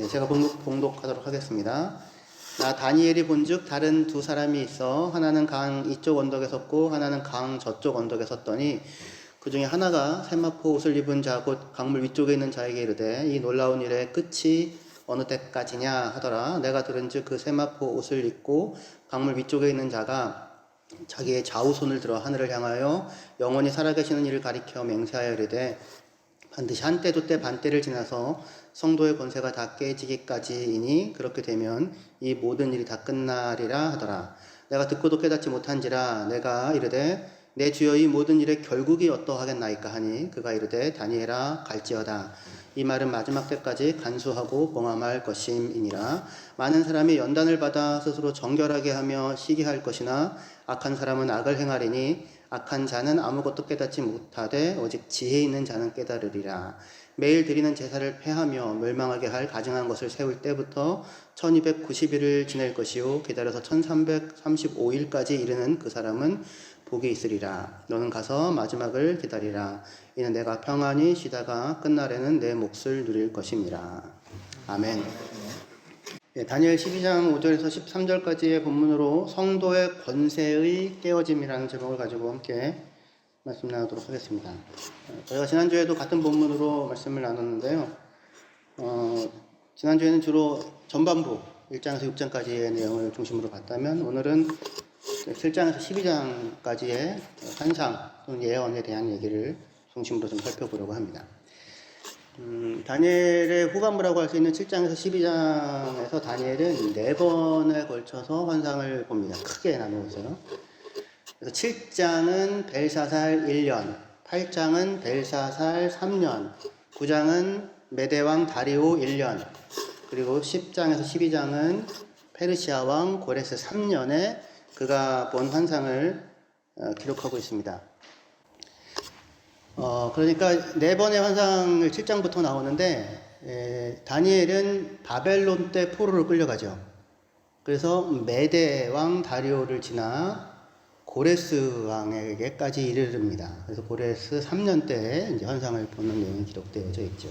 제가 봉독하도록 하겠습니다. 나 다니엘이 본즉 다른 두 사람이 있어 하나는 강 이쪽 언덕에 섰고 하나는 강 저쪽 언덕에 섰더니 그 중에 하나가 세마포 옷을 입은 자 곧 강물 위쪽에 있는 자에게 이르되 이 놀라운 일의 끝이 어느 때까지냐 하더라. 내가 들은즉 그 세마포 옷을 입고 강물 위쪽에 있는 자가 자기의 좌우손을 들어 하늘을 향하여 영원히 살아계시는 이를 가리켜 맹세하여 이르되 반드시 한때도 때 반때를 지나서 성도의 권세가 다 깨지기까지이니 그렇게 되면 이 모든 일이 다 끝나리라 하더라. 내가 듣고도 깨닫지 못한지라 내가 이르되 내 주여 이 모든 일의 결국이 어떠하겠나이까 하니 그가 이르되 다니엘아 갈지어다. 이 말은 마지막 때까지 간수하고 봉함할 것임이니라. 많은 사람이 연단을 받아 스스로 정결하게 하며 시기할 것이나 악한 사람은 악을 행하리니 악한 자는 아무것도 깨닫지 못하되 오직 지혜 있는 자는 깨달으리라. 매일 드리는 제사를 폐하며 멸망하게 할 가증한 것을 세울 때부터 1290일을 지낼 것이요 기다려서 1335일까지 이르는 그 사람은 복이 있으리라. 너는 가서 마지막을 기다리라. 이는 내가 평안히 쉬다가 끝날에는 내 몫을 누릴 것임이라. 아멘. 다니엘 12장 5절에서 13절까지의 본문으로 성도의 권세의 깨어짐이라는 제목을 가지고 함께 말씀 나누도록 하겠습니다. 저희가 지난주에도 같은 본문으로 말씀을 나눴는데요. 지난주에는 주로 전반부 1장에서 6장까지의 내용을 중심으로 봤다면 오늘은 7장에서 12장까지의 환상 또는 예언에 대한 얘기를 중심으로 좀 살펴보려고 합니다. 다니엘의 후반부라고 할 수 있는 7장에서 12장에서 다니엘은 4번에 걸쳐서 환상을 봅니다. 크게 나누어서요. 그래서 7장은 벨사살 1년, 8장은 벨사살 3년, 9장은 메대왕 다리오 1년, 그리고 10장에서 12장은 페르시아 왕 고레스 3년에 그가 본 환상을 기록하고 있습니다. 그러니까 4번의 환상을 7장부터 나오는데 다니엘은 바벨론 때 포로로 끌려가죠. 그래서 메대 왕 다리오를 지나 고레스 왕에게까지 이르릅니다. 그래서 고레스 3년 때 이제 환상을 보는 내용이 기록되어져 있죠.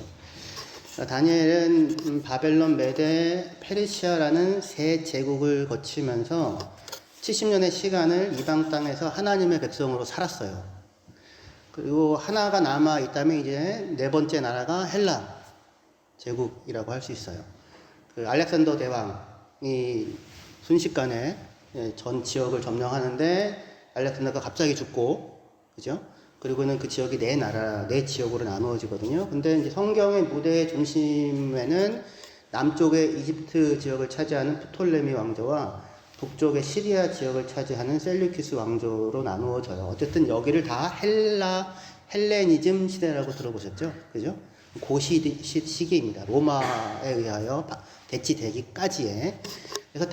다니엘은 바벨론, 메대, 페르시아라는 세 제국을 거치면서 70년의 시간을 이방 땅에서 하나님의 백성으로 살았어요. 그리고 하나가 남아 있다면 이제 4번째 나라가 헬라 제국이라고 할 수 있어요. 그 알렉산더 대왕이 순식간에 전 지역을 점령하는데 알렉산더가 갑자기 죽고, 그죠? 그리고는 그 지역이 4 지역으로 나누어지거든요. 근데 이제 성경의 무대의 중심에는 남쪽의 이집트 지역을 차지하는 프톨레미 왕조와 북쪽의 시리아 지역을 차지하는 셀류키스 왕조로 나누어져요. 어쨌든 여기를 다 헬레니즘 시대라고 들어보셨죠? 그죠? 시기입니다. 로마에 의하여 대치되기까지의. 그래서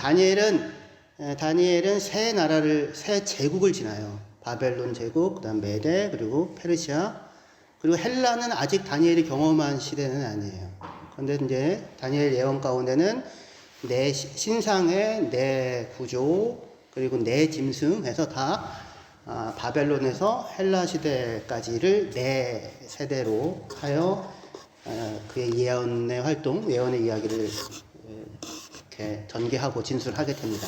다니엘은 세 제국을 지나요. 바벨론 제국, 그 다음 메대, 그리고 페르시아, 그리고 헬라는 아직 다니엘이 경험한 시대는 아니에요. 그런데 이제 다니엘 예언 가운데는 내 신상의 내 구조, 그리고 내 짐승 해서 다 바벨론에서 헬라 시대까지를 4세대로 하여 그의 예언의 활동, 예언의 이야기를 이렇게 전개하고 진술하게 됩니다.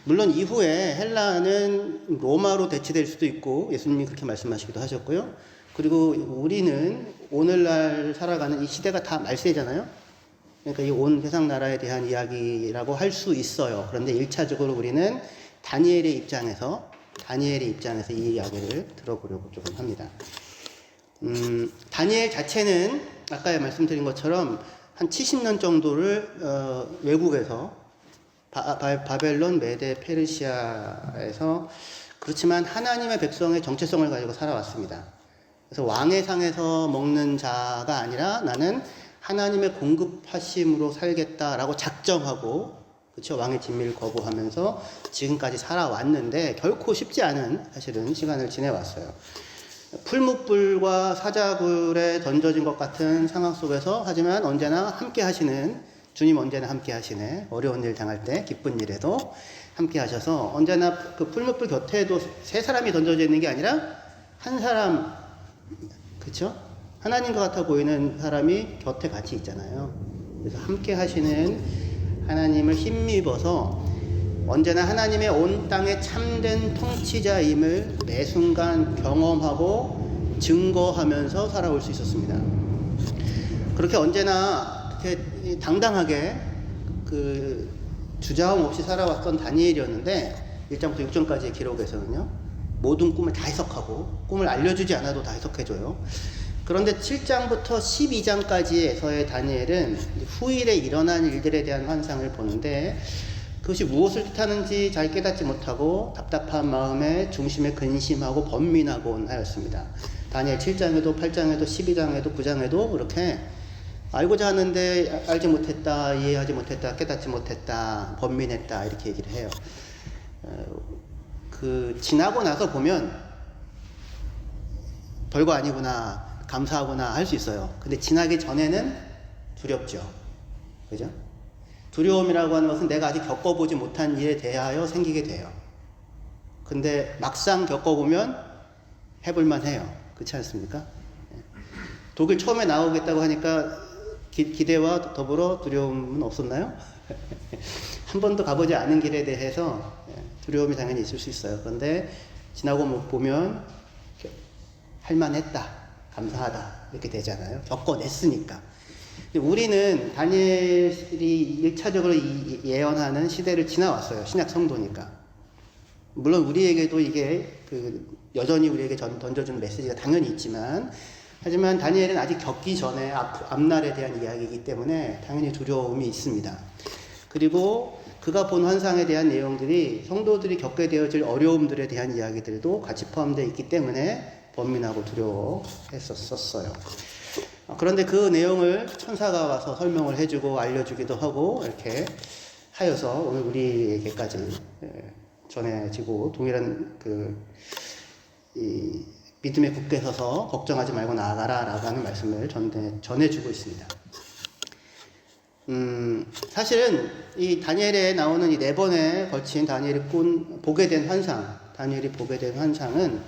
물론 이후에 헬라는 로마로 대치될 수도 있고 예수님이 그렇게 말씀하시기도 하셨고요. 그리고 우리는 오늘날 살아가는 이 시대가 다 말세잖아요. 그러니까 이 온 세상 나라에 대한 이야기라고 할 수 있어요. 그런데 1차적으로 우리는 다니엘의 입장에서 이 이야기를 들어보려고 조금 합니다. 다니엘 자체는 아까 말씀드린 것처럼 한 70년 정도를 외국에서 바벨론, 메데, 페르시아에서 그렇지만 하나님의 백성의 정체성을 가지고 살아왔습니다. 그래서 왕의 상에서 먹는 자가 아니라 나는 하나님의 공급하심으로 살겠다라고 작정하고, 그렇죠? 왕의 진미를 거부하면서 지금까지 살아왔는데 결코 쉽지 않은 사실은 시간을 지내왔어요. 풀무불과 사자굴에 던져진 것 같은 상황 속에서 하지만 언제나 함께 하시는 주님, 언제나 함께 하시네. 어려운 일 당할 때 기쁜 일에도 함께 하셔서 언제나 그 풀무불 곁에도 3사람이 던져져 있는 게 아니라 한 사람, 그렇죠? 하나님과 같아 보이는 사람이 곁에 같이 있잖아요. 그래서 함께 하시는 하나님을 힘입어서 언제나 하나님의 온 땅의 참된 통치자임을 매 순간 경험하고 증거하면서 살아올 수 있었습니다. 그렇게 언제나 이렇게 당당하게 그 주저함 없이 살아왔던 다니엘이었는데 1장부터 6장까지의 기록에서는요, 모든 꿈을 다 해석하고 꿈을 알려주지 않아도 다 해석해줘요. 그런데 7장부터 12장까지에서의 다니엘은 후일에 일어난 일들에 대한 환상을 보는데 그것이 무엇을 뜻하는지 잘 깨닫지 못하고 답답한 마음에 중심에 근심하고 번민하곤 하였습니다. 다니엘 7장에도 8장에도 12장에도 9장에도 그렇게 알고자 하는데 알지 못했다, 이해하지 못했다, 깨닫지 못했다, 번민했다 이렇게 얘기를 해요. 지나고 나서 보면 별거 아니구나, 감사하구나 할 수 있어요. 근데 지나기 전에는 두렵죠. 그죠? 두려움이라고 하는 것은 내가 아직 겪어보지 못한 일에 대하여 생기게 돼요. 근데 막상 겪어보면 해볼만 해요. 그렇지 않습니까? 독일 처음에 나오겠다고 하니까 기대와 더불어 두려움은 없었나요? 한 번도 가보지 않은 길에 대해서 두려움이 당연히 있을 수 있어요. 그런데 지나고 보면 할만했다, 감사하다 이렇게 되잖아요. 겪어냈으니까. 우리는 다니엘이 1차적으로 예언하는 시대를 지나왔어요. 신약 성도니까. 물론 우리에게도 이게 여전히 우리에게 던져주는 메시지가 당연히 있지만, 하지만 다니엘은 아직 겪기 전에 앞날에 대한 이야기이기 때문에 당연히 두려움이 있습니다. 그리고 그가 본 환상에 대한 내용들이 성도들이 겪게 되어질 어려움들에 대한 이야기들도 같이 포함되어 있기 때문에 번민하고 두려워했었어요. 그런데 그 내용을 천사가 와서 설명을 해주고 알려주기도 하고 이렇게 하여서 오늘 우리에게까지 전해지고 동일한 믿음에 굳게 서서 걱정하지 말고 나아가라 라고 하는 말씀을 전해주고 있습니다. 사실은 이 다니엘에 나오는 이 4번에 걸친 다니엘이 보게 된 환상은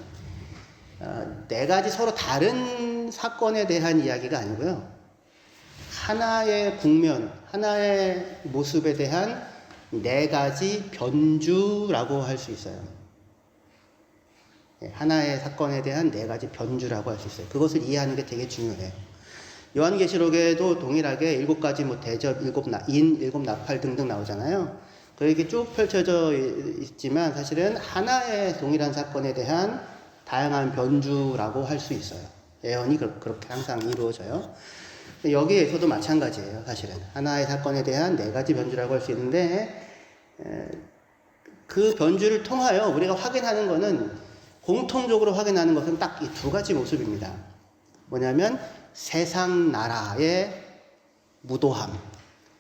4가지 서로 다른 사건에 대한 이야기가 아니고요. 하나의 국면, 하나의 모습에 대한 4가지 변주라고 할 수 있어요. 하나의 사건에 대한 4가지 변주라고 할 수 있어요. 그것을 이해하는 게 되게 중요해요. 요한계시록에도 동일하게 7가지 대접, 7인, 7나팔 등등 나오잖아요. 그렇게 쭉 펼쳐져 있지만 사실은 하나의 동일한 사건에 대한 다양한 변주라고 할 수 있어요. 예언이 그렇게 항상 이루어져요. 여기에서도 마찬가지예요. 사실은 하나의 사건에 대한 4가지 변주라고 할 수 있는데 그 변주를 통하여 우리가 확인하는 것은, 공통적으로 확인하는 것은 딱 이 2가지 모습입니다. 뭐냐면 세상 나라의 무도함,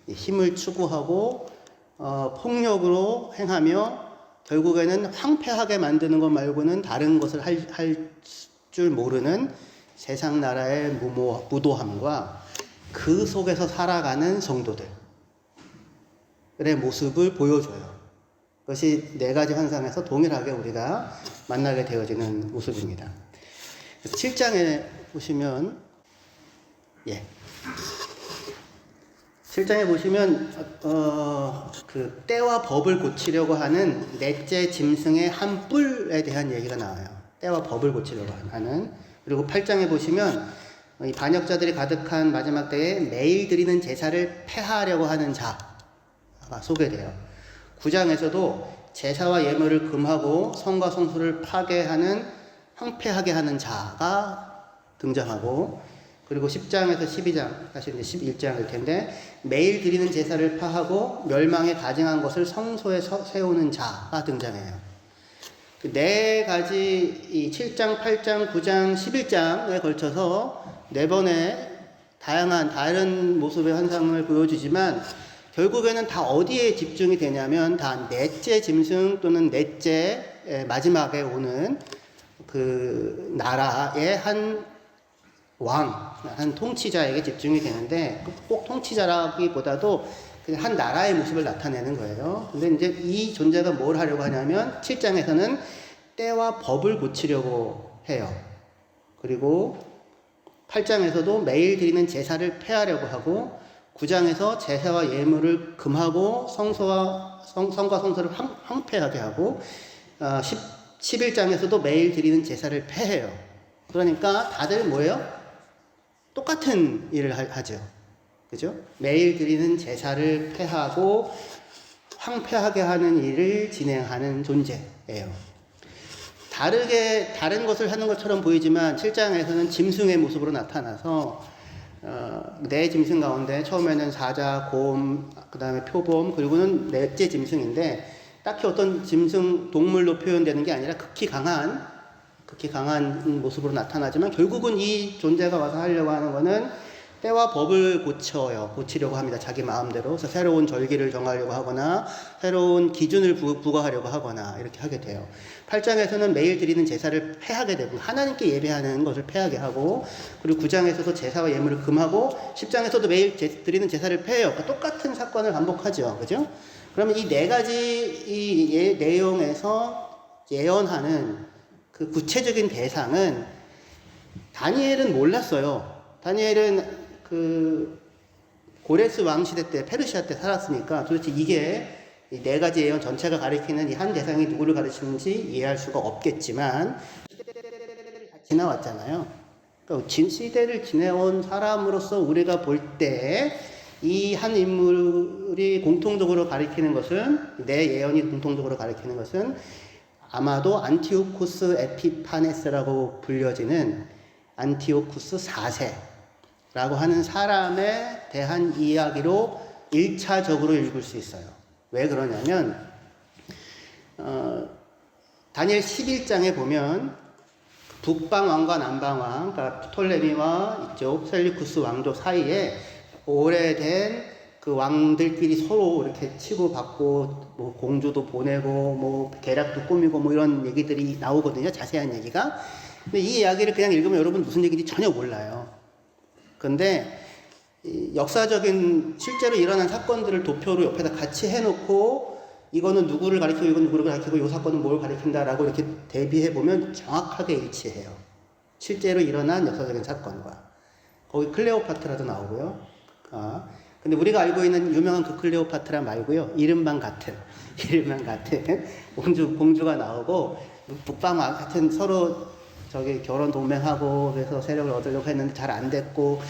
힘을 추구하고 폭력으로 행하며 결국에는 황폐하게 만드는 것 말고는 다른 것을 할 줄 모르는 세상 나라의 무도함과 그 속에서 살아가는 성도들의 모습을 보여줘요. 그것이 4가지 환상에서 동일하게 우리가 만나게 되어지는 모습입니다. 7장에 보시면 7장에 보시면 그 때와 법을 고치려고 하는 넷째 짐승의 한 뿔에 대한 얘기가 나와요. 때와 법을 고치려고 하는. 그리고 8장에 보시면 이 반역자들이 가득한 마지막 때에 매일 드리는 제사를 폐하려고 하는 자가 소개돼요. 9장에서도 제사와 예물을 금하고 성과 성소를 파괴하는, 황폐하게 하는 자가 등장하고, 그리고 10장에서 12장, 사실 이제 11장일 텐데, 매일 드리는 제사를 파하고 멸망에 가증한 것을 성소에 세우는 자가 등장해요. 그 4가지, 이 7장, 8장, 9장, 11장에 걸쳐서 4번의 다양한 다른 모습의 환상을 보여주지만, 결국에는 다 어디에 집중이 되냐면 다 넷째 짐승 또는 넷째 마지막에 오는 그 나라의 한 왕, 한 통치자에게 집중이 되는데, 꼭 통치자라기보다도 그냥 한 나라의 모습을 나타내는 거예요. 근데 이제 이 존재가 뭘 하려고 하냐면 7장에서는 때와 법을 고치려고 해요. 그리고 8장에서도 매일 드리는 제사를 폐하려고 하고, 9장에서 제사와 예물을 금하고 성과 성소를 황폐하게 하고 11장에서도 매일 드리는 제사를 폐해요. 그러니까 다들 뭐예요? 똑같은 일을 하죠. 그죠? 매일 드리는 제사를 폐하고 황폐하게 하는 일을 진행하는 존재예요. 다른 것을 하는 것처럼 보이지만 7장에서는 짐승의 모습으로 나타나서 네 짐승 가운데 처음에는 사자, 곰, 그 다음에 표범, 그리고는 넷째 짐승인데 딱히 어떤 짐승 동물로 표현되는 게 아니라 극히 강한 모습으로 나타나지만 결국은 이 존재가 와서 하려고 하는 거는 때와 법을 고치려고 합니다. 자기 마음대로. 그래서 새로운 절기를 정하려고 하거나 새로운 기준을 부과하려고 하거나 이렇게 하게 돼요. 8장에서는 매일 드리는 제사를 폐하게 되고 하나님께 예배하는 것을 폐하게 하고, 그리고 9장에서도 제사와 예물을 금하고 10장에서도 매일 드리는 제사를 폐해요. 그러니까 똑같은 사건을 반복하죠. 그죠? 그러면 이 네 가지 내용에서 예언하는 그 구체적인 대상은 다니엘은 몰랐어요. 다니엘은 그 고레스 왕 시대 때 페르시아 때 살았으니까 도대체 이게 이 네 가지 예언 전체가 가리키는 이 한 대상이 누구를 가르치는지 이해할 수가 없겠지만 시대를 다 지나왔잖아요. 그러니까 시대를 지내온 사람으로서 우리가 볼 때 이 한 인물이 공통적으로 가리키는 것은, 내 예언이 공통적으로 가리키는 것은 아마도 안티오쿠스 에피파네스라고 불려지는 안티오쿠스 4세라고 하는 사람에 대한 이야기로 1차적으로 읽을 수 있어요. 왜 그러냐면 다니엘 11장에 보면 북방왕과 남방왕, 그러니까 프톨레미와 이쪽 셀리쿠스 왕조 사이에 오래된 그 왕들끼리 서로 이렇게 치고받고 뭐 공주도 보내고 뭐 계략도 꾸미고 뭐 이런 얘기들이 나오거든요. 자세한 얘기가. 근데 이 이야기를 그냥 읽으면 여러분 무슨 얘기인지 전혀 몰라요. 근데 역사적인 실제로 일어난 사건들을 도표로 옆에다 같이 해놓고 이거는 누구를 가리키고 이건 누구를 가리키고 이 사건은 뭘 가리킨다라고 이렇게 대비해 보면 정확하게 일치해요. 실제로 일어난 역사적인 사건과. 거기 클레오파트라도 나오고요. 근데 우리가 알고 있는 유명한 그 클레오파트라 말고요. 이름만 같은 공주가 나오고 북방 하여튼 서로 저기 결혼 동맹하고 그래서 세력을 얻으려고 했는데 잘 안 됐고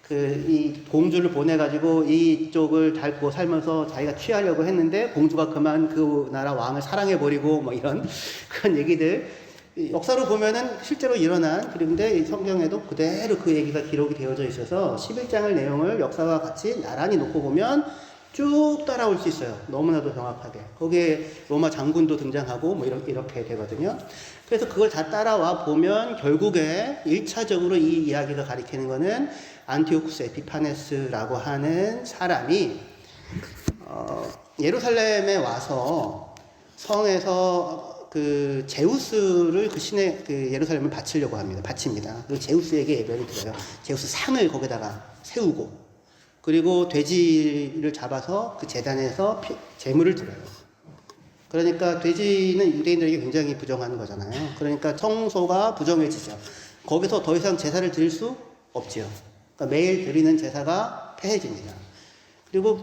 이 공주를 보내가지고 이쪽을 닳고 살면서 자기가 취하려고 했는데 공주가 그만 그 나라 왕을 사랑해버리고 뭐 이런 그런 얘기들 역사로 보면은 실제로 일어난, 그런데 성경에도 그대로 그 얘기가 기록이 되어져 있어서 11장의 내용을 역사와 같이 나란히 놓고 보면 쭉 따라올 수 있어요. 너무나도 정확하게. 거기에 로마 장군도 등장하고 뭐 이렇게 되거든요. 그래서 그걸 다 따라와 보면 결국에 1차적으로 이 이야기가 가리키는 거는 안티오쿠스 에피파네스라고 하는 사람이 예루살렘에 와서 성에서 그 제우스를 그 신의 그 예루살렘을 바칩니다. 그 제우스에게 예배를 드려요. 제우스 상을 거기다가 세우고, 그리고 돼지를 잡아서 그 제단에서 제물을 드려요. 그러니까 돼지는 유대인들에게 굉장히 부정하는 거잖아요. 그러니까 성소가 부정해지죠. 거기서 더 이상 제사를 드릴 수 없지요. 그러니까 매일 드리는 제사가 폐해집니다. 그리고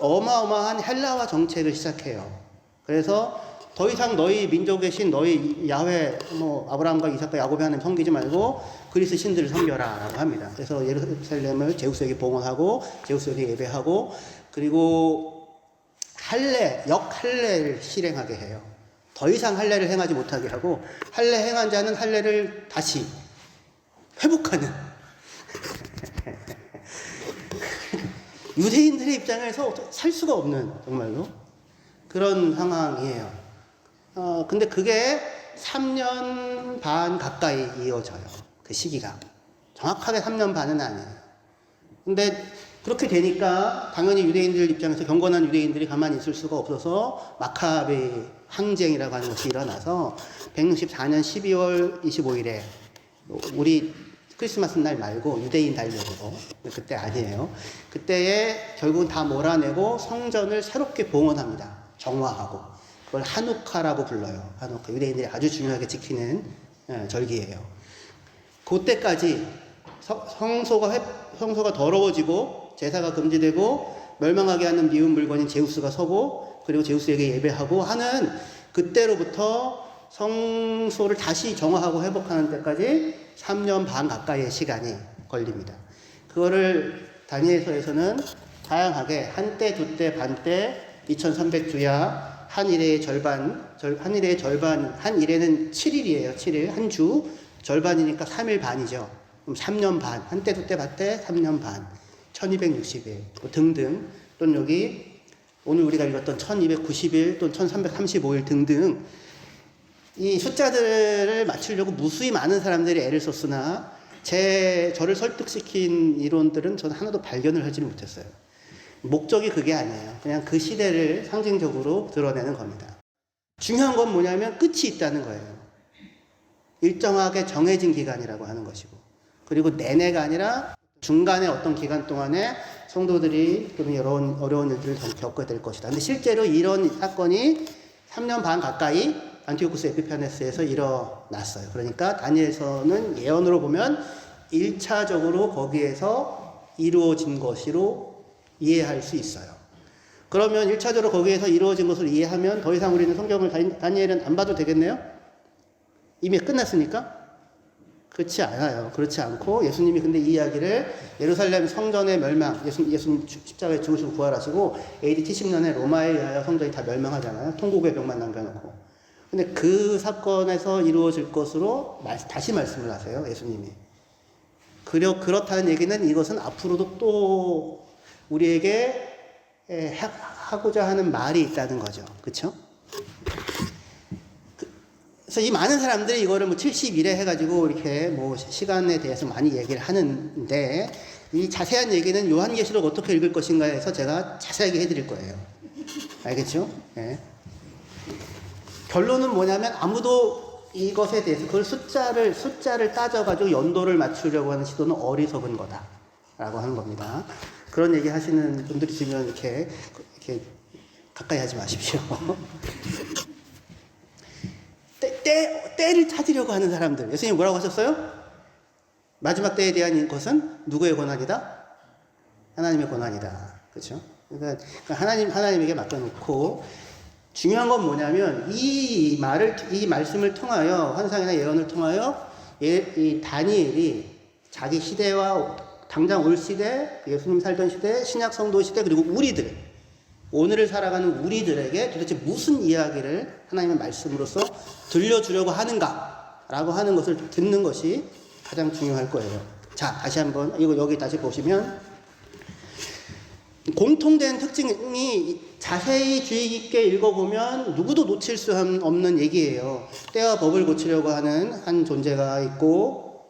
어마어마한 헬라화 정책을 시작해요. 그래서 더 이상 너희 민족의 신, 너희 야훼, 뭐 아브라함과 이삭과 야곱이 하는 섬기지 말고 그리스 신들을 섬겨라 라고 합니다. 그래서 예루살렘을 제우스에게 봉헌하고 제우스에게 예배하고, 그리고 역할례를 실행하게 해요. 더 이상 할례를 행하지 못하게 하고, 할례 행한 자는 할례를 다시 회복하는 유대인들의 입장에서 살 수가 없는 정말로 그런 상황이에요. 근데 그게 3년 반 가까이 이어져요. 그 시기가. 정확하게 3년 반은 아니에요. 근데 그렇게 되니까 당연히 유대인들 입장에서, 경건한 유대인들이 가만히 있을 수가 없어서 마카베 항쟁이라고 하는 것이 일어나서 164년 12월 25일에 우리 크리스마스 날 말고 유대인 달력으로, 그때 아니에요. 그때에 결국은 다 몰아내고 성전을 새롭게 봉헌합니다. 정화하고. 그걸 하누카라고 불러요. 하누카. 유대인들이 아주 중요하게 지키는 절기예요. 그때까지 성소가 더러워지고 제사가 금지되고 멸망하게 하는 미운 물건인 제우스가 서고 그리고 제우스에게 예배하고 하는 그때로부터 성소를 다시 정화하고 회복하는 데까지 3년 반 가까이의 시간이 걸립니다. 그거를 다니엘서에서는 다양하게 한때, 두때, 반때, 2300주야, 한 일의 절반, 한 일의 절반, 한 일에는 7일이에요. 7일. 한 주. 절반이니까 3일 반이죠. 그럼 3년 반. 한때, 두때, 반때, 3년 반. 1260일. 뭐 등등. 또는 여기 오늘 우리가 읽었던 1290일 또는 1335일 등등. 이 숫자들을 맞추려고 무수히 많은 사람들이 애를 썼으나 저를 설득시킨 이론들은 저는 하나도 발견을 하지 못했어요. 목적이 그게 아니에요. 그냥 그 시대를 상징적으로 드러내는 겁니다. 중요한 건 뭐냐면 끝이 있다는 거예요. 일정하게 정해진 기간이라고 하는 것이고, 그리고 내내가 아니라 중간에 어떤 기간 동안에 성도들이 어려운 일들을 겪게 될 것이다. 근데 실제로 이런 사건이 3년 반 가까이 안티오쿠스 에피파네스에서 일어났어요. 그러니까 다니엘서는 예언으로 보면 1차적으로 거기에서 이루어진 것으로 이해할 수 있어요. 그러면 1차적으로 거기에서 이루어진 것을 이해하면 더 이상 우리는 성경을 다니엘은 안 봐도 되겠네요? 이미 끝났으니까? 그렇지 않아요. 그렇지 않고 예수님이 근데 이 이야기를 예루살렘 성전의 멸망, 예수님 십자가에 죽으시고 부활하시고 AD 70년에 로마에 의하여 성전이 다 멸망하잖아요. 통곡의 병만 남겨놓고. 근데 그 사건에서 이루어질 것으로 다시 말씀을 하세요. 예수님이. 그렇다는 얘기는 이것은 앞으로도 또 우리에게 하고자 하는 말이 있다는 거죠. 그쵸? 그래서 이 많은 사람들이 이거를 뭐 70일에 해가지고 이렇게 뭐 시간에 대해서 많이 얘기를 하는데 이 자세한 얘기는 요한계시록 어떻게 읽을 것인가 해서 제가 자세하게 해드릴 거예요. 알겠죠? 네. 결론은 뭐냐면 아무도 이것에 대해서 그걸 숫자를 따져가지고 연도를 맞추려고 하는 시도는 어리석은 거다라고 하는 겁니다. 그런 얘기 하시는 분들이 있으면 이렇게 가까이 하지 마십시오. 때를 찾으려고 하는 사람들. 예수님 뭐라고 하셨어요? 마지막 때에 대한 것은 누구의 권한이다? 하나님의 권한이다. 그렇죠? 그러니까 하나님에게 맡겨놓고 중요한 건 뭐냐면 이 말씀을 통하여 환상이나 예언을 통하여 이 다니엘이 자기 시대와 당장 올 시대, 예수님 살던 시대, 신약 성도 시대 그리고 우리들 오늘을 살아가는 우리들에게 도대체 무슨 이야기를 하나님의 말씀으로서 들려주려고 하는가라고 하는 것을 듣는 것이 가장 중요할 거예요. 자, 다시 한번 이거 여기 다시 보시면 공통된 특징이 자세히 주의 깊게 읽어보면 누구도 놓칠 수 없는 얘기예요. 때와 법을 고치려고 하는 한 존재가 있고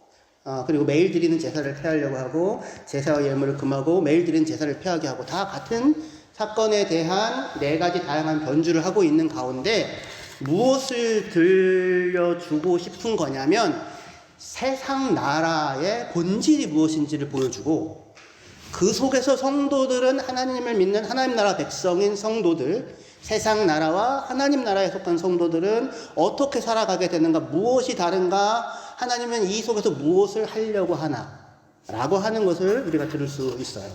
그리고 매일 드리는 제사를 폐하려고 하고 제사와 예물을 금하고 매일 드리는 제사를 폐하게 하고 다 같은 사건에 대한 4가지 다양한 변주를 하고 있는 가운데 무엇을 들려주고 싶은 거냐면 세상 나라의 본질이 무엇인지를 보여주고 그 속에서 성도들은 하나님을 믿는 하나님 나라 백성인 성도들, 세상 나라와 하나님 나라에 속한 성도들은 어떻게 살아가게 되는가, 무엇이 다른가, 하나님은 이 속에서 무엇을 하려고 하나 라고 하는 것을 우리가 들을 수 있어요.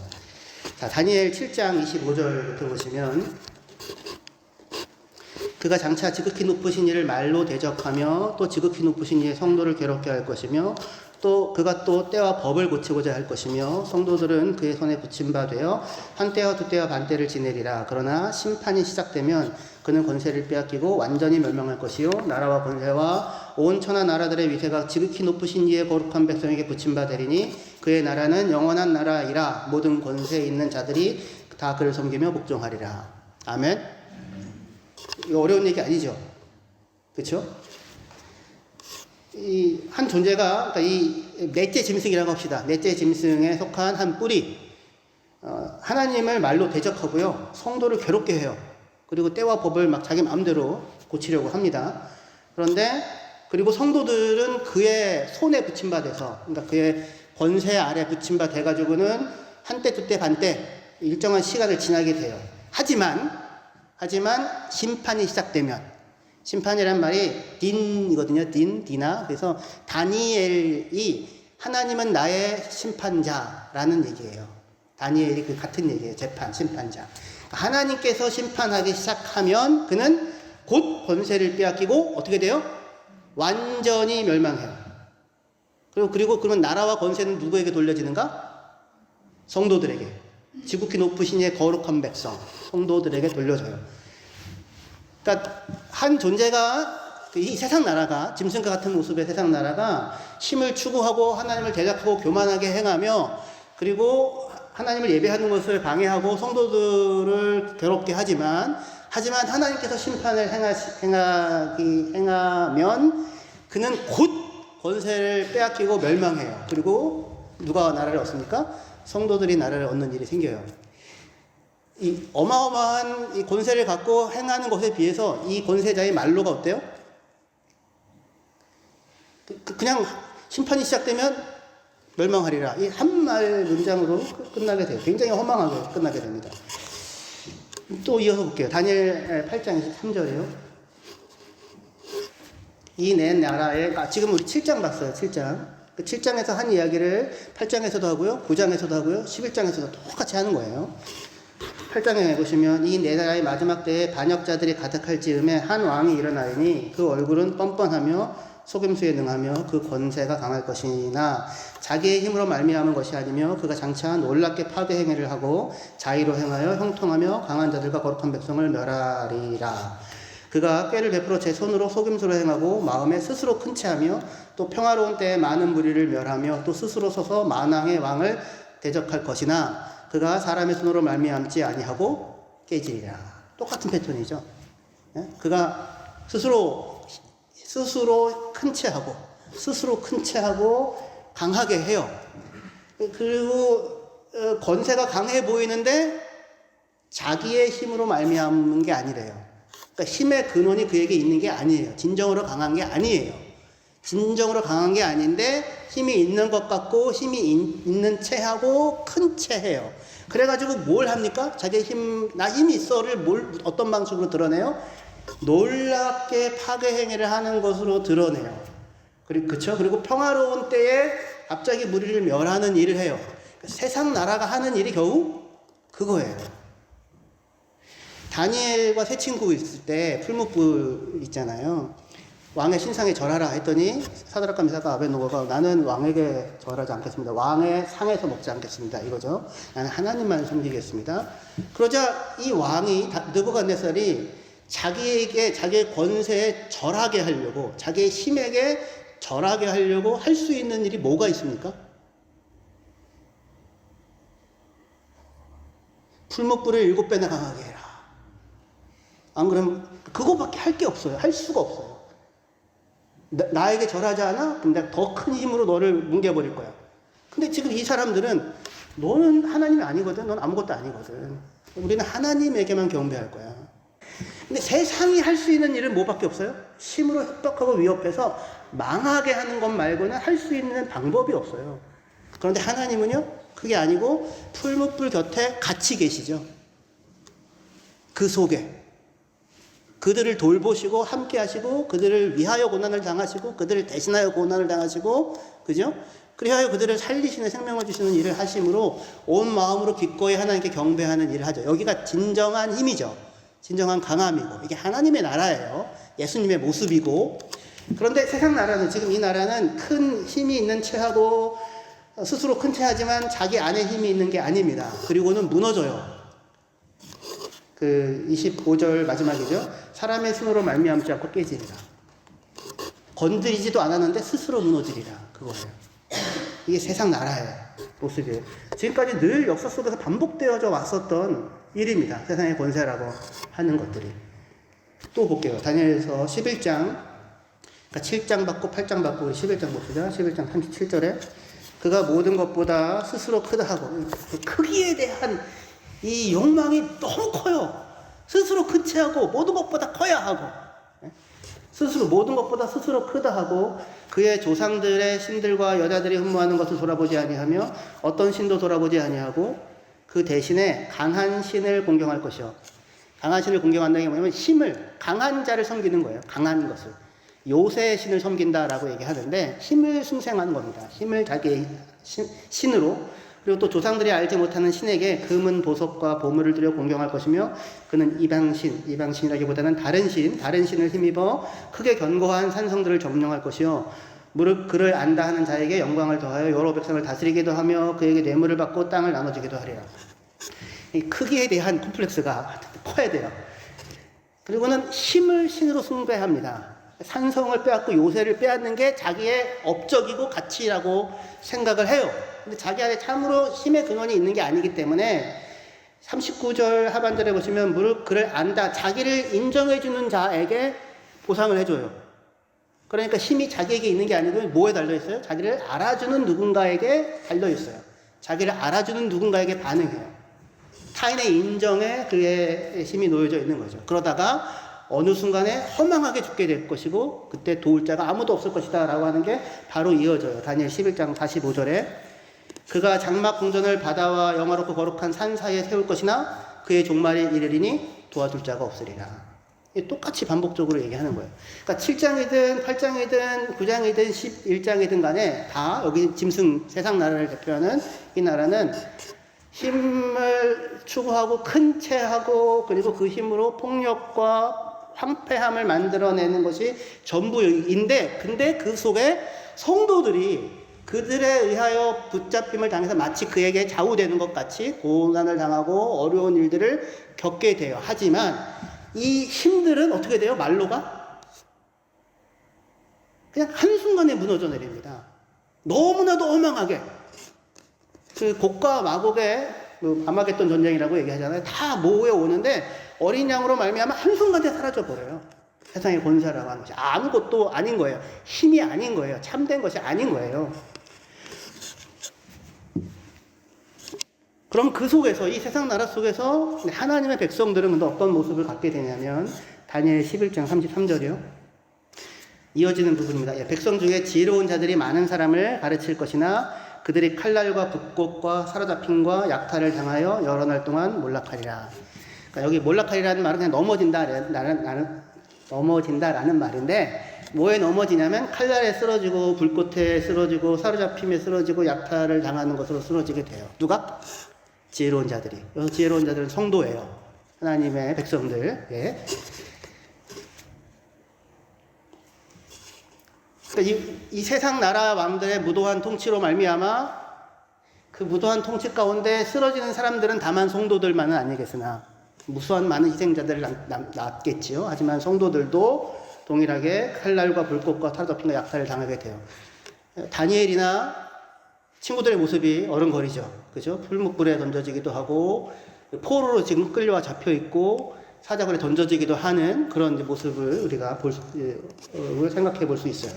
자, 다니엘 7장 25절부터 보시면 그가 장차 지극히 높으신 이를 말로 대적하며 또 지극히 높으신 이의 성도를 괴롭게 할 것이며 또 그가 또 때와 법을 고치고자 할 것이며 성도들은 그의 손에 붙임바 되어 한 때와 두 때와 반 때를 지내리라. 그러나 심판이 시작되면 그는 권세를 빼앗기고 완전히 멸망할 것이요 나라와 권세와 온 천하 나라들의 위세가 지극히 높으신 이의 거룩한 백성에게 붙임바 되리니 그의 나라는 영원한 나라이라. 모든 권세에 있는 자들이 다 그를 섬기며 복종하리라. 아멘. 이거 어려운 얘기 아니죠? 그렇죠? 이 한 존재가 그러니까 이 넷째 짐승이라고 합시다. 넷째 짐승에 속한 한 뿔이 하나님을 말로 대적하고요. 성도를 괴롭게 해요. 그리고 때와 법을 막 자기 마음대로 고치려고 합니다. 그런데 그리고 성도들은 그의 손에 붙임바 돼서 그러니까 그의 권세 아래 붙임바 돼가지고는 한때 두때 반때 일정한 시간을 지나게 돼요. 하지만 심판이 시작되면 심판이란 말이 딘이거든요. 디나. 그래서 다니엘이 하나님은 나의 심판자라는 얘기예요. 다니엘이 그 같은 얘기예요. 재판, 심판자. 하나님께서 심판하기 시작하면 그는 곧 권세를 빼앗기고 어떻게 돼요? 완전히 멸망해요. 그리고 그러면 나라와 권세는 누구에게 돌려지는가? 성도들에게. 지극히 높으신 이의 거룩한 백성, 성도들에게 돌려져요. 그러니까 한 존재가 이 세상 나라가 짐승과 같은 모습의 세상 나라가 힘을 추구하고 하나님을 대적하고 교만하게 행하며 그리고 하나님을 예배하는 것을 방해하고 성도들을 괴롭게 하지만 하나님께서 심판을 행하면 그는 곧 권세를 빼앗기고 멸망해요. 그리고 누가 나라를 얻습니까? 성도들이 나라를 얻는 일이 생겨요. 이 어마어마한 이 권세를 갖고 행하는 것에 비해서 이 권세자의 말로가 어때요? 그냥 심판이 시작되면 멸망하리라. 이 한 말 문장으로 끝나게 돼요. 굉장히 허망하게 끝나게 됩니다. 또 이어서 볼게요. 다니엘 8장 23절이에요. 이 네 나라에, 지금 우리 7장 봤어요. 7장. 그 7장에서 한 이야기를 8장에서도 하고요. 9장에서도 하고요. 11장에서도 똑같이 하는 거예요. 8장에 보시면 이 네 나라의 마지막 때에 반역자들이 가득할 즈음에 한 왕이 일어나니 그 얼굴은 뻔뻔하며 속임수에 능하며 그 권세가 강할 것이나 자기의 힘으로 말미암은 것이 아니며 그가 장차 놀랍게 파괴 행위를 하고 자의로 행하여 형통하며 강한 자들과 거룩한 백성을 멸하리라. 그가 꾀를 베풀어 제 손으로 속임수로 행하고 마음에 스스로 큰 채하며 또 평화로운 때에 많은 무리를 멸하며 또 스스로 서서 만왕의 왕을 대적할 것이나 그가 사람의 손으로 말미암지 아니하고 깨지리라. 똑같은 패턴이죠. 그가 스스로 큰 채하고 강하게 해요. 그리고 권세가 강해 보이는데 자기의 힘으로 말미암는 게 아니래요. 그러니까 힘의 근원이 그에게 있는 게 아니에요. 진정으로 강한 게 아니에요. 진정으로 강한 게 아닌데 힘이 있는 것 같고 힘이 있는 채하고 큰 채해요. 그래가지고 뭘 합니까? 자기의 힘이 있어를 어떤 방식으로 드러내요? 놀랍게 파괴 행위를 하는 것으로 드러내요. 그리고 평화로운 때에 갑자기 무리를 멸하는 일을 해요. 그러니까 세상 나라가 하는 일이 겨우 그거예요. 다니엘과 세 친구 있을 때 풀무불 있잖아요. 왕의 신상에 절하라 했더니 사드락과 미사가 아벳노고가 나는 왕에게 절하지 않겠습니다. 왕의 상에서 먹지 않겠습니다. 이거죠. 나는 하나님만 섬기겠습니다. 그러자 이 왕이 느부갓네살이 자기에게 자기의 권세에 절하게 하려고 자기의 힘에게 절하게 하려고 할 수 있는 일이 뭐가 있습니까? 풀무불을 7배나 강하게 해라. 안 그러면 그거밖에 할 게 없어요. 할 수가 없어요. 나에게 절하지 않아? 그럼 내가 더 큰 힘으로 너를 뭉개버릴 거야. 근데 지금 이 사람들은 너는 하나님이 아니거든. 넌 아무것도 아니거든. 우리는 하나님에게만 경배할 거야. 근데 세상이 할 수 있는 일은 뭐밖에 없어요? 힘으로 협박하고 위협해서 망하게 하는 것 말고는 할 수 있는 방법이 없어요. 그런데 하나님은요, 그게 아니고 풀무불 곁에 같이 계시죠. 그 속에. 그들을 돌보시고 함께 하시고 그들을 위하여 고난을 당하시고 그들을 대신하여 고난을 당하시고 그죠? 그리하여 그들을 살리시는 생명을 주시는 일을 하심으로 온 마음으로 기꺼이 하나님께 경배하는 일을 하죠. 여기가 진정한 힘이죠. 진정한 강함이고 이게 하나님의 나라예요. 예수님의 모습이고. 그런데 세상 나라는 지금 이 나라는 큰 힘이 있는 채하고 스스로 큰 채하지만 자기 안에 힘이 있는 게 아닙니다. 그리고는 무너져요. 그 25절 마지막이죠. 사람의 손으로 말미암지 않고 깨지리라. 건드리지도 않았는데 스스로 무너지리라. 그거예요. 이게 세상 나라의 모습이에요. 지금까지 늘 역사 속에서 반복되어져 왔었던 일입니다. 세상의 권세라고 하는 것들이. 또 볼게요. 다니엘서 11장, 그러니까 7장 받고 8장 받고 11장 봅시다. 11장 37절에 그가 모든 것보다 스스로 크다 하고 그 크기에 대한 이 욕망이 너무 커요. 스스로 큰 채하고 모든 것보다 커야 하고 스스로 모든 것보다 스스로 크다 하고 그의 조상들의 신들과 여자들이 흠모하는 것을 돌아보지 아니하며 어떤 신도 돌아보지 아니하고 그 대신에 강한 신을 공경할 것이요. 강한 신을 공경한다는 게 뭐냐면 힘을 강한 자를 섬기는 거예요. 강한 것을. 요새의 신을 섬긴다라고 얘기하는데 힘을 숭생하는 겁니다. 힘을 자기의 신으로. 그리고 또 조상들이 알지 못하는 신에게 금은 보석과 보물을 들여 공경할 것이며 그는 이방신이라기보다는 다른 신을 힘입어 크게 견고한 산성들을 점령할 것이요 무릇 그를 안다 하는 자에게 영광을 더하여 여러 백성을 다스리기도 하며 그에게 뇌물을 받고 땅을 나눠주기도 하리라. 이 크기에 대한 콤플렉스가 커야 돼요. 그리고는 힘을 신으로 숭배합니다. 산성을 빼앗고 요새를 빼앗는 게 자기의 업적이고 가치라고 생각을 해요. 근데 자기 안에 참으로 힘의 근원이 있는 게 아니기 때문에 39절 하반절에 보시면 무릇 그를 안다, 자기를 인정해주는 자에게 보상을 해줘요. 그러니까 힘이 자기에게 있는 게 아니고 뭐에 달려있어요? 자기를 알아주는 누군가에게 달려있어요. 자기를 알아주는 누군가에게 반응해요. 타인의 인정에 그의 힘이 놓여져 있는 거죠. 그러다가 어느 순간에 허망하게 죽게 될 것이고 그때 도울 자가 아무도 없을 것이다 라고 하는 게 바로 이어져요. 다니엘 11장 45절에 그가 장막 궁전을 바다와 영화롭고 거룩한 산 사이에 세울 것이나 그의 종말이 이르리니 도와줄 자가 없으리라. 똑같이 반복적으로 얘기하는 거예요. 그러니까 7장이든 8장이든 9장이든 11장이든 간에 다 여기 짐승 세상 나라를 대표하는 이 나라는 힘을 추구하고 큰 체하고 그리고 그 힘으로 폭력과 황폐함을 만들어내는 것이 전부인데 근데 그 속에 성도들이 그들에 의하여 붙잡힘을 당해서 마치 그에게 좌우되는 것 같이 고난을 당하고 어려운 일들을 겪게 돼요. 하지만 이 힘들은 어떻게 돼요? 말로가 그냥 한순간에 무너져 내립니다. 너무나도 어망하게. 그 곡과 마곡의 아마겟돈 전쟁이라고 얘기하잖아요. 다 모여 오는데 어린 양으로 말미암아 한순간에 사라져 버려요. 세상의 권세라고 하는 것이 아무것도 아닌 거예요. 힘이 아닌 거예요. 참된 것이 아닌 거예요. 그럼 그 속에서 이 세상 나라 속에서 하나님의 백성들은 근데 어떤 모습을 갖게 되냐면 다니엘 11장 33절이요. 이어지는 부분입니다. 백성 중에 지혜로운 자들이 많은 사람을 가르칠 것이나 그들이 칼날과 붓꽃과 사로잡힘과 약탈을 당하여 여러 날 동안 몰락하리라. 그러니까 여기 몰락하리라는 말은 그냥 넘어진다라는 말인데 뭐에 넘어지냐면 칼날에 쓰러지고 불꽃에 쓰러지고 사로잡힘에 쓰러지고 약탈을 당하는 것으로 쓰러지게 돼요. 누가? 지혜로운 자들이. 여기서 지혜로운 자들은 성도예요. 하나님의 백성들. 예. 그러니까 이 세상 나라 왕들의 무도한 통치로 말미암아 그 무도한 통치 가운데 쓰러지는 사람들은 다만 성도들만은 아니겠으나 무수한 많은 희생자들을 낳았겠지요. 하지만 성도들도 동일하게 칼날과 불꽃과 사로잡힘과 약탈을 당하게 돼요. 다니엘이나 친구들의 모습이 어른거리죠. 그죠? 풀무불에 던져지기도 하고 포로로 지금 끌려와 잡혀 있고 사자굴에 던져지기도 하는 그런 모습을 우리가 생각해 볼 수 있어요.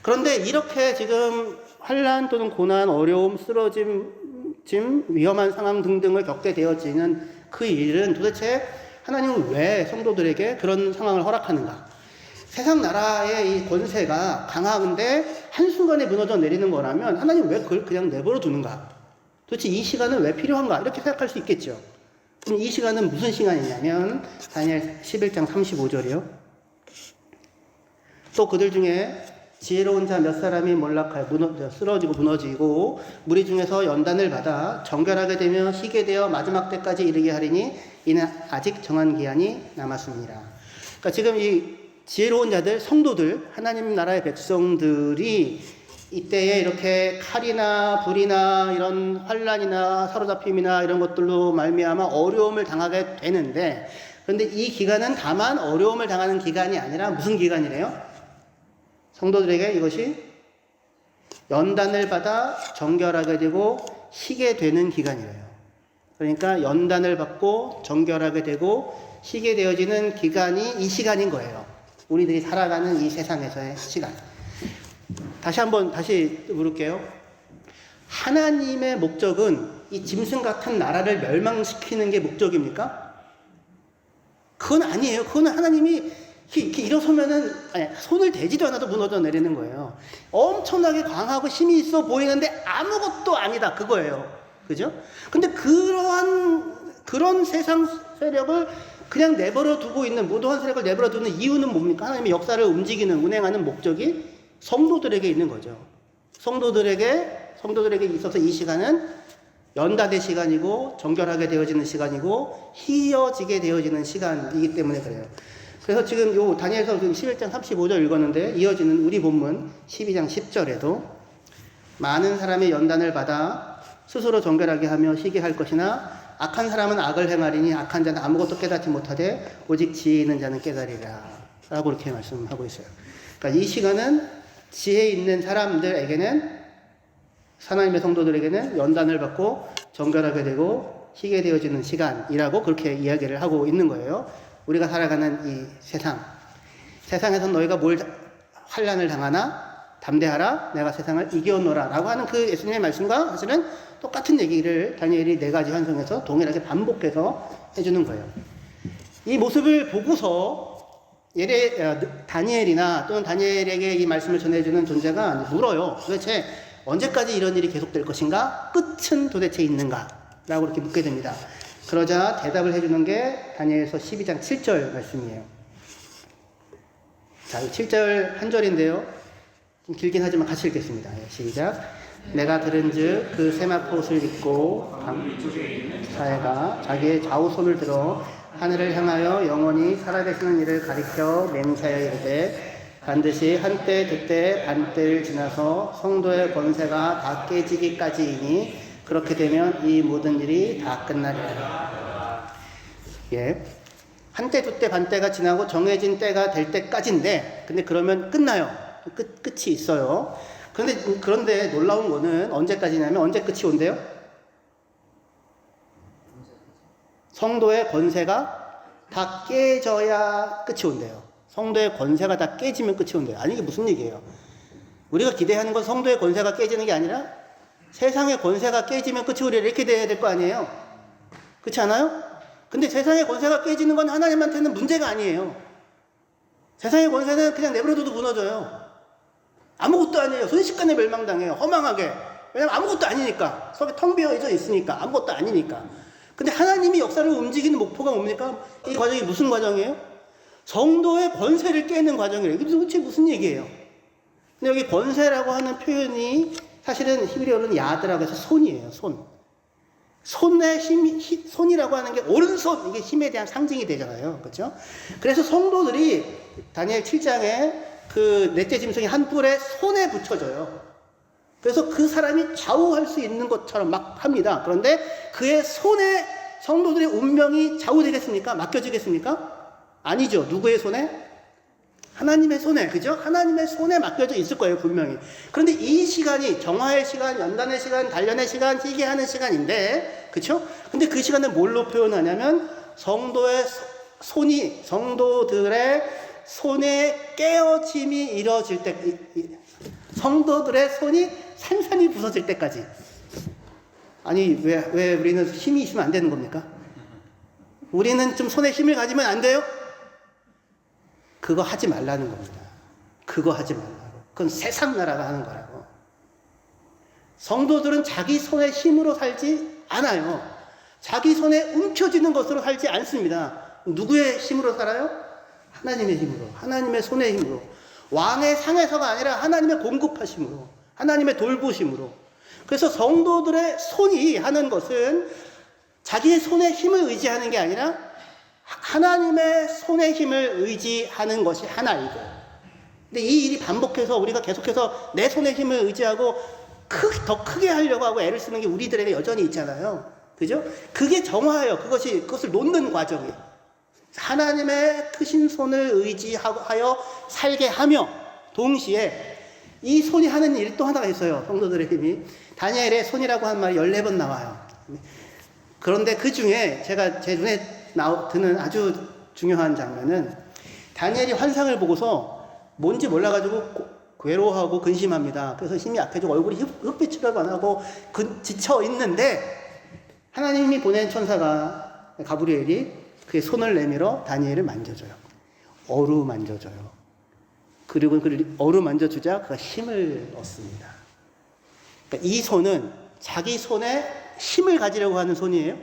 그런데 이렇게 지금 환난 또는 고난, 어려움, 쓰러짐, 위험한 상황 등등을 겪게 되어지는 그 일은 도대체 하나님은 왜 성도들에게 그런 상황을 허락하는가? 세상 나라의 이 권세가 강한데 한순간에 무너져 내리는 거라면 하나님 왜 그걸 그냥 내버려 두는가? 도대체 이 시간은 왜 필요한가? 이렇게 생각할 수 있겠죠. 그럼 이 시간은 무슨 시간이냐면 다니엘 11장 35절이요. 또 그들 중에 지혜로운 자 몇 사람이 몰락하여 쓰러지고 무너지고 무리 중에서 연단을 받아 정결하게 되며 희게 되어 마지막 때까지 이르게 하리니 이는 아직 정한 기한이 남았습니다. 그러니까 지금 이 지혜로운 자들, 성도들, 하나님 나라의 백성들이 이때에 이렇게 칼이나 불이나 이런 환난이나 사로잡힘이나 이런 것들로 말미암아 어려움을 당하게 되는데 그런데 이 기간은 다만 어려움을 당하는 기간이 아니라 무슨 기간이래요? 성도들에게 이것이 연단을 받아 정결하게 되고 희게 되는 기간이래요. 그러니까 연단을 받고 정결하게 되고 희게 되어지는 기간이 이 시간인 거예요. 우리들이 살아가는 이 세상에서의 시간. 다시 물을게요. 하나님의 목적은 이 짐승 같은 나라를 멸망시키는 게 목적입니까? 그건 아니에요. 그건 하나님이 이렇게 일어서면은 손을 대지도 않아도 무너져 내리는 거예요. 엄청나게 강하고 힘이 있어 보이는데 아무것도 아니다. 그거예요. 그죠? 근데 그런 세상 세력을 그냥 내버려 두고 있는 무도한 세력을 내버려 두는 이유는 뭡니까? 하나님의 역사를 움직이는, 운행하는 목적이 성도들에게 있는 거죠. 성도들에게 있어서 이 시간은 연단의 시간이고 정결하게 되어지는 시간이고 희어지게 되어지는 시간이기 때문에 그래요. 그래서 지금 요 다니엘서 11장 35절 읽었는데 이어지는 우리 본문 12장 10절에도 많은 사람의 연단을 받아 스스로 정결하게 하며 희게 할 것이나 악한 사람은 악을 행하리니 악한 자는 아무것도 깨닫지 못하되 오직 지혜 있는 자는 깨달으리라 라고 이렇게 말씀하고 있어요. 그러니까 이 시간은 지혜 있는 사람들에게는 하나님의 성도들에게는 연단을 받고 정결하게 되고 희게 되어지는 시간이라고 그렇게 이야기를 하고 있는 거예요. 우리가 살아가는 이 세상에서 너희가 뭘 환난을 당하나 담대하라 내가 세상을 이겨노라 라고 하는 그 예수님의 말씀과 사실은 똑같은 얘기를 다니엘이 4가지 환상에서 동일하게 반복해서 해주는 거예요. 이 모습을 보고서 다니엘이나 또는 다니엘에게 이 말씀을 전해주는 존재가 물어요. 도대체 언제까지 이런 일이 계속될 것인가? 끝은 도대체 있는가? 라고 이렇게 묻게 됩니다. 그러자 대답을 해주는 게 다니엘서 12장 7절 말씀이에요. 자, 7절 한 절인데요. 좀 길긴 하지만 같이 읽겠습니다. 시작. 내가 들은즉 그 세마포 옷을 입고 사회가 자기의 좌우손을 들어 하늘을 향하여 영원히 살아계시는 이를 가리켜 맹세하여 이르되 반드시 한때 그때 반때를 지나서 성도의 권세가 다 깨지기까지이니 그렇게 되면 이 모든 일이 다 끝나리라. 예, 한때 두때 반때가 지나고 정해진 때가 될 때까지인데 근데 그러면 끝나요. 끝이 있어요. 그런데 놀라운 거는 언제까지냐면 언제 끝이 온대요? 성도의 권세가 다 깨져야 끝이 온대요. 성도의 권세가 다 깨지면 끝이 온대요. 아니 이게 무슨 얘기예요? 우리가 기대하는 건 성도의 권세가 깨지는 게 아니라 세상의 권세가 깨지면 끝이 오리라 이렇게 돼야 될 거 아니에요? 그렇지 않아요? 근데 세상의 권세가 깨지는 건 하나님한테는 문제가 아니에요. 세상의 권세는 그냥 내버려둬도 무너져요. 아무것도 아니에요. 순식간에 멸망당해요. 허망하게. 왜냐면 아무것도 아니니까. 속에 텅 비어져 있으니까. 아무것도 아니니까. 근데 하나님이 역사를 움직이는 목표가 뭡니까? 이 과정이 무슨 과정이에요? 성도의 권세를 깨는 과정이에요. 이게 도대체 무슨 얘기예요? 근데 여기 권세라고 하는 표현이 사실은 히브리어로는 야드라고 해서 손이에요. 손의 손이라고 하는 게 오른손, 이게 힘에 대한 상징이 되잖아요. 그렇죠? 그래서 성도들이 다니엘 7장에 그 넷째 짐승이 한 뿔에 손에 붙여져요. 그래서 그 사람이 좌우할 수 있는 것처럼 막 합니다. 그런데 그의 손에 성도들의 운명이 좌우되겠습니까? 맡겨지겠습니까? 아니죠. 누구의 손에? 하나님의 손에, 그죠? 하나님의 손에 맡겨져 있을 거예요, 분명히. 그런데 이 시간이 정화의 시간, 연단의 시간, 단련의 시간, 희게 하는 시간인데, 그죠? 근데 그 시간을 뭘로 표현하냐면, 성도들의 손에 깨어짐이 이루어질 때, 성도들의 손이 산산이 부서질 때까지. 아니, 왜 우리는 힘이 있으면 안 되는 겁니까? 우리는 좀 손에 힘을 가지면 안 돼요? 그거 하지 말라는 겁니다. 그거 하지 말라고. 그건 세상 나라가 하는 거라고. 성도들은 자기 손의 힘으로 살지 않아요. 자기 손에 움켜쥐는 것으로 살지 않습니다. 누구의 힘으로 살아요? 하나님의 힘으로. 하나님의 손의 힘으로. 왕의 상에서가 아니라 하나님의 공급하심으로. 하나님의 돌보심으로. 그래서 성도들의 손이 하는 것은 자기의 손의 힘을 의지하는 게 아니라 하나님의 손의 힘을 의지하는 것이 하나이고, 근데 이 일이 반복해서 우리가 계속해서 내 손의 힘을 의지하고 더 크게 하려고 하고 애를 쓰는 게 우리들에게 여전히 있잖아요. 그죠? 그게 정화예요. 그것을 놓는 과정이에요. 하나님의 크신 손을 의지하여 살게 하며 동시에 이 손이 하는 일 또 하나가 있어요. 성도들의 힘이. 다니엘의 손이라고 하는 말이 14번 나와요. 그런데 그 중에 제가 제 눈에 드는 아주 중요한 장면은 다니엘이 환상을 보고서 뭔지 몰라가지고 괴로워하고 근심합니다. 그래서 힘이 약해지고 얼굴이 흑빛으로 변하고 지쳐 있는데 하나님이 보낸 천사가 가브리엘이 그의 손을 내밀어 다니엘을 만져줘요. 어루만져줘요. 그리고 그 어루만져주자 그가 힘을 얻습니다. 그러니까 이 손은 자기 손에 힘을 가지려고 하는 손이에요.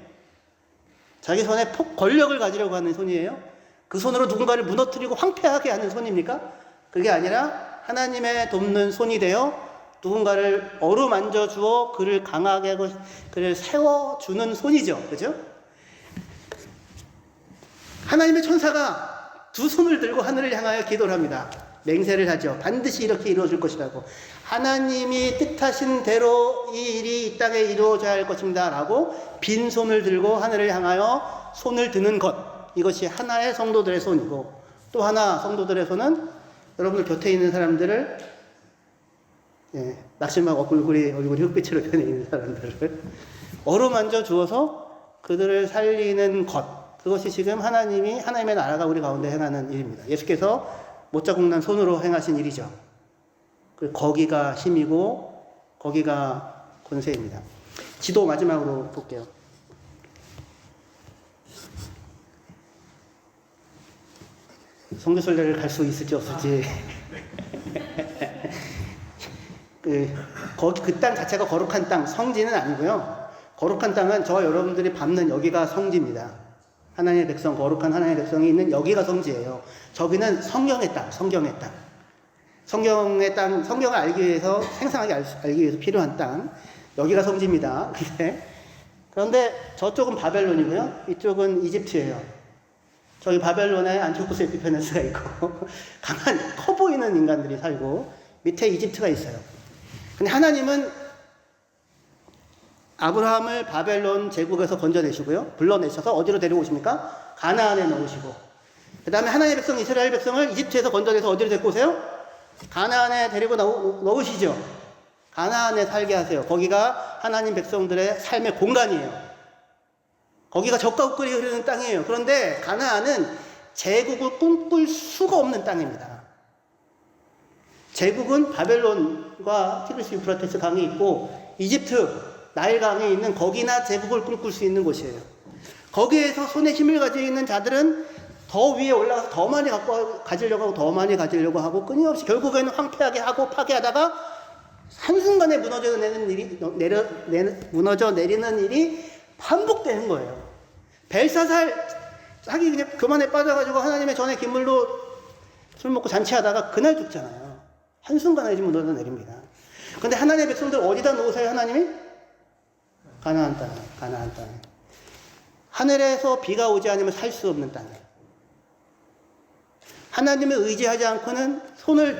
자기 손에 권력을 가지려고 하는 손이에요. 그 손으로 누군가를 무너뜨리고 황폐하게 하는 손입니까? 그게 아니라 하나님의 돕는 손이 되어 누군가를 어루만져 주어 그를 강하게 하고 그를 세워주는 손이죠. 그죠? 하나님의 천사가 두 손을 들고 하늘을 향하여 기도를 합니다. 맹세를 하죠. 반드시 이렇게 이루어질 것이라고. 하나님이 뜻하신 대로 이 일이 이 땅에 이루어져야 할 것입니다. 라고 빈손을 들고 하늘을 향하여 손을 드는 것. 이것이 하나의 성도들의 손이고, 또 하나 성도들의 손은 여러분들 곁에 있는 사람들을 낙심하고 얼굴이 흙빛으로 변해 있는 사람들을 어루만져 주어서 그들을 살리는 것. 그것이 지금 하나님의 나라가 우리 가운데 행하는 일입니다. 예수께서 못자국난 손으로 행하신 일이죠. 거기가 힘이고 거기가 권세입니다. 지도 마지막으로 볼게요. 선교설례를 갈 수 있을지 없을지. 그 땅 자체가 거룩한 땅, 성지는 아니고요. 거룩한 땅은 저와 여러분들이 밟는 여기가 성지입니다. 하나님의 백성, 거룩한 하나님의 백성이 있는 여기가 성지예요. 저기는 성경의 땅, 성경의 땅. 성경의 땅, 성경을 알기 위해서, 생생하게 알기 위해서 필요한 땅. 여기가 성지입니다. 그런데 저쪽은 바벨론이고요. 이쪽은 이집트예요. 저기 바벨론에 안티오쿠스 에피파네스가 있고, 강한, 커 보이는 인간들이 살고, 밑에 이집트가 있어요. 근데 하나님은 아브라함을 바벨론 제국에서 건져내시고요. 불러내셔서 어디로 데려오십니까? 가나안에 넣으시고, 그 다음에 하나님의 백성, 이스라엘 백성을 이집트에서 건져내서 어디로 데리고 오세요? 가나안에 데리고 넣으시죠. 가나안에 살게 하세요. 거기가 하나님 백성들의 삶의 공간이에요. 거기가 젖과 꿀이 흐르는 땅이에요. 그런데 가나안은 제국을 꿈꿀 수가 없는 땅입니다. 제국은 바벨론과 티그리스 유프라테스 강이 있고 이집트 나일 강에 있는 거기나 제국을 꿈꿀 수 있는 곳이에요. 거기에서 손에 힘을 가지고 있는 자들은 더 위에 올라가서 더 많이 가지려고 하고 더 많이 가지려고 하고 끊임없이 결국에는 황폐하게 하고 파괴하다가 한순간에 무너져 내리는 일이 반복되는 거예요. 벨사살 자기 그냥 교만에 빠져가지고 하나님의 전에 기물로 술 먹고 잔치하다가 그날 죽잖아요. 한순간에 지금 무너져 내립니다. 그런데 하나님의 백성들 어디다 놓으세요? 하나님이? 가나안 땅에. 하늘에서 비가 오지 않으면 살 수 없는 땅에. 하나님을 의지하지 않고는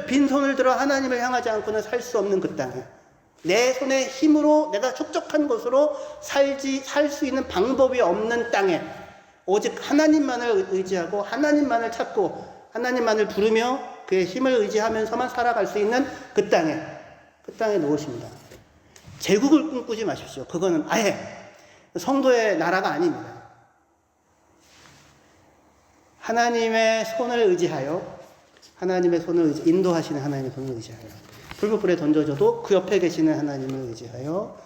빈손을 들어 하나님을 향하지 않고는 살 수 없는 그 땅에. 내 손의 힘으로 내가 촉적한 것으로 살 수 있는 방법이 없는 땅에 오직 하나님만을 의지하고 하나님만을 찾고 하나님만을 부르며 그의 힘을 의지하면서만 살아갈 수 있는 그 땅에 놓으십니다. 제국을 꿈꾸지 마십시오. 그거는 아예 성도의 나라가 아닙니다. 하나님의 손을 의지하여 인도하시는 하나님의 손을 의지하여 불불불에 던져져도 그 옆에 계시는 하나님을 의지하여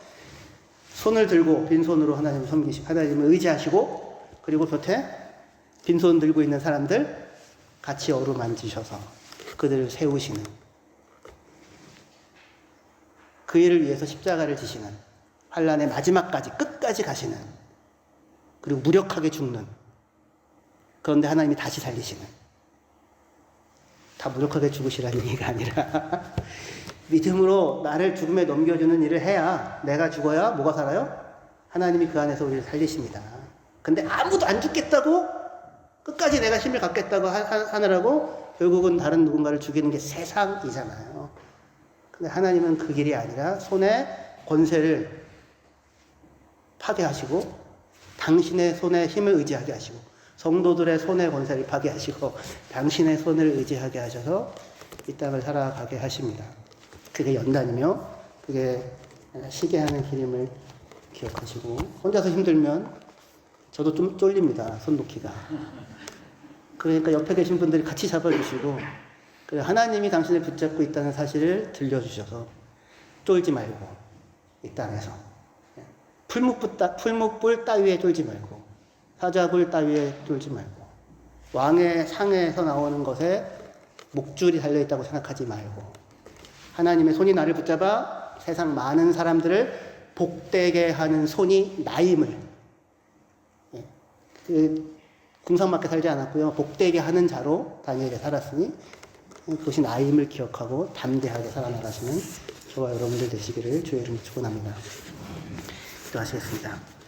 손을 들고 빈손으로 하나님을 의지하시고, 그리고 곁에 빈손 들고 있는 사람들 같이 어루만지셔서 그들을 세우시는, 그 일을 위해서 십자가를 지시는, 환난의 마지막까지 끝까지 가시는, 그리고 무력하게 죽는, 그런데 하나님이 다시 살리시는, 다 무력하게 죽으시라는 얘기가 아니라 믿음으로 나를 죽음에 넘겨주는 일을 해야, 내가 죽어야 뭐가 살아요? 하나님이 그 안에서 우리를 살리십니다. 근데 아무도 안 죽겠다고 끝까지 내가 힘을 갖겠다고 하느라고 결국은 다른 누군가를 죽이는 게 세상이잖아요. 근데 하나님은 그 길이 아니라 손의 권세를 파괴하시고 당신의 손에 힘을 의지하게 하시고 성도들의 손의 권세를 파괴하시고 당신의 손을 의지하게 하셔서 이 땅을 살아가게 하십니다. 그게 연단이며 그게 쉬게 하는 길임을 기억하시고, 혼자서 힘들면 저도 좀 쫄립니다. 손 놓기가. 그러니까 옆에 계신 분들이 같이 잡아주시고, 하나님이 당신을 붙잡고 있다는 사실을 들려주셔서 쫄지 말고, 이 땅에서 풀무불 따위에 쫄지 말고, 사자굴 따위에 쫄지 말고, 왕의 상에서 나오는 것에 목줄이 달려있다고 생각하지 말고, 하나님의 손이 나를 붙잡아 세상 많은 사람들을 복되게 하는 손이 나임을, 궁상맞게 살지 않았고요. 복되게 하는 자로 다니엘이 살았으니 그것이 나임을 기억하고 담대하게 살아나가시는 저와 여러분들 되시기를 주의 이름으로 축원합니다. 기도하시겠습니다.